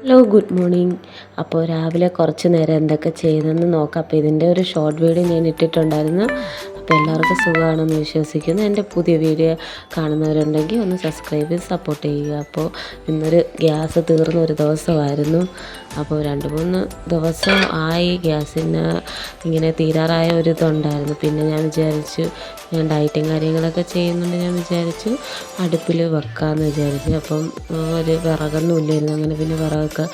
Hello good morning. അപ്പോൾ രാവിലെ കുറച്ച് നേരം എന്തൊക്കെ ചെയ്തെന്ന് നോക്കാം. അപ്പോൾ ഇതിൻ്റെ ഒരു ഷോർട്ട് വീഡിയോ ഞാൻ ഇട്ടിട്ടുണ്ടായിരുന്നു. അപ്പോൾ എല്ലാവർക്കും സുഖമാണെന്ന് വിശ്വസിക്കുന്നു. എൻ്റെ പുതിയ വീഡിയോ കാണുന്നവരുണ്ടെങ്കിൽ ഒന്ന് സബ്സ്ക്രൈബ് ചെയ്ത് സപ്പോർട്ട് ചെയ്യുക. അപ്പോൾ ഇന്നൊരു ഗ്യാസ് തീർന്ന ഒരു ദിവസമായിരുന്നു. അപ്പോൾ 2-3 ദിവസം ആയി ഗ്യാസിന് ഇങ്ങനെ തീരാറായ ഒരു ഇതുണ്ടായിരുന്നു. പിന്നെ ഞാൻ വിചാരിച്ചു, ഞാൻ ഡയറ്റും കാര്യങ്ങളൊക്കെ ചെയ്യുന്നുണ്ട്, ഞാൻ വിചാരിച്ചു അടുപ്പിൽ വെക്കാമെന്ന് വിചാരിച്ചു. അപ്പം ഒരു വിറകൊന്നും ഇല്ലായിരുന്നു. അങ്ങനെ പിന്നെ വിറകൊക്കെ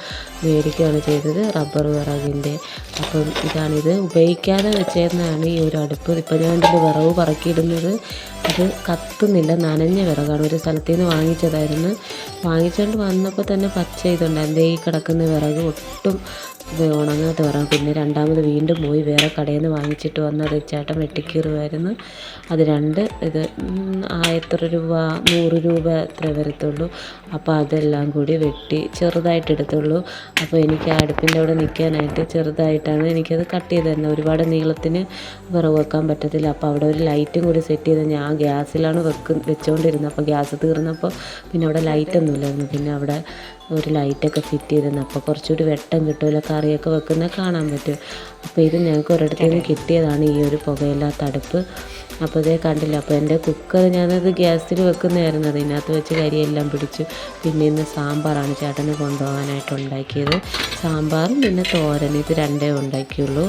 മേടിക്കുകയാണ് ചെയ്തത്, റബ്ബർ വിറകിൻ്റെ. അപ്പം ഇതാണിത് ഉപയോഗിക്കാതെ വെച്ചേക്കുന്നതാണ് ഈ ഒരു അടുപ്പ്. ഇപ്പം ഞാൻ ഇതിൽ വിറക് പറക്കിയിടുന്നത് അത് കത്തുന്നില്ല, നനഞ്ഞ വിറകാണ്. ഒരു സ്ഥലത്തു നിന്ന് വാങ്ങിച്ചതായിരുന്നു. വാങ്ങിച്ചുകൊണ്ട് വന്നപ്പോൾ തന്നെ പച്ച ഇതുണ്ടായിരുന്നു. ഈ കിടക്കുന്ന വിറക് ഒട്ടും ഉണങ്ങാത്ത വിറക്. പിന്നെ രണ്ടാമത് വീണ്ടും പോയി വേറെ കടയിൽ നിന്ന് വാങ്ങിച്ചിട്ട് വന്നത് ചേട്ടൻ വെട്ടിക്കീറുമായിരുന്നു. അത് ഇത് എത്ര രൂപ, 100 രൂപ എത്ര വരത്തുള്ളൂ. അപ്പോൾ അതെല്ലാം കൂടി വെട്ടി ചെറുതായിട്ട് എടുത്തുള്ളൂ. അപ്പോൾ എനിക്ക് ആ അടുപ്പിൻ്റെ അവിടെ നിൽക്കാനായിട്ട് ചെറുതായിട്ടാണ് എനിക്കത് കട്ട് ചെയ്ത് തരുന്നത്. ഒരുപാട് നീളത്തിന് വിറക് വെക്കാൻ പറ്റത്തില്ല. അപ്പോൾ അവിടെ ഒരു ലൈറ്റും കൂടി സെറ്റ് ചെയ്ത്, ഞാൻ ഗ്യാസിലാണ് വെച്ചുകൊണ്ടിരുന്നത്. അപ്പോൾ ഗ്യാസ് തീർന്നപ്പോൾ പിന്നെ അവിടെ ലൈറ്റൊന്നും ഇല്ലായിരുന്നു. പിന്നെ അവിടെ ഒരു ലൈറ്റൊക്കെ ഫിറ്റ് ചെയ്തിരുന്നു. അപ്പോൾ കുറച്ചുകൂടി വെട്ടം കിട്ടുമല്ലോ, കറിയൊക്കെ വെക്കുന്നത് കാണാൻ പറ്റും. അപ്പോൾ ഇത് ഞങ്ങൾക്ക് ഒരിടത്തു നിന്ന് കിട്ടിയതാണ് ഈ ഒരു പുകയില്ലാത്ത അടുപ്പ്. അപ്പോൾ ഇതേ കണ്ടില്ല. അപ്പോൾ എൻ്റെ കുക്കർ ഞാനത് ഗ്യാസിൽ വെക്കുന്നതായിരുന്നു. അതിനകത്ത് വെച്ച് കരിയെല്ലാം പിടിച്ചു. പിന്നെ ഇന്ന് സാമ്പാറാണ് ചേട്ടന് കൊണ്ടുപോകാനായിട്ട് ഉണ്ടാക്കിയത്. സാമ്പാറും പിന്നെ തോരൻ, ഇത് രണ്ടേ ഉണ്ടാക്കിയുള്ളൂ.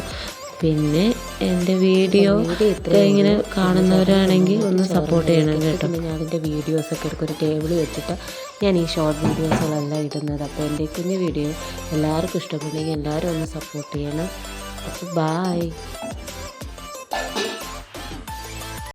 പിന്നെ എൻ്റെ വീഡിയോ ഇങ്ങനെ കാണുന്നവരാണെങ്കിൽ ഒന്ന് സപ്പോർട്ട് ചെയ്യണം കേട്ടോ. ഞാൻ അതിൻ്റെ വീഡിയോസൊക്കെ എടുക്കും, ഒരു ടേബിൾ വെച്ചിട്ട് ഞാൻ ഈ ഷോർട്ട് വീഡിയോസുകളെല്ലാം ഇടുന്നത്. അപ്പോൾ എൻ്റെ കുഞ്ഞു വീഡിയോ എല്ലാവർക്കും ഇഷ്ടപ്പെട്ടെങ്കിൽ എല്ലാവരും ഒന്ന് സപ്പോർട്ട് ചെയ്യണം. അപ്പോൾ ബായ്.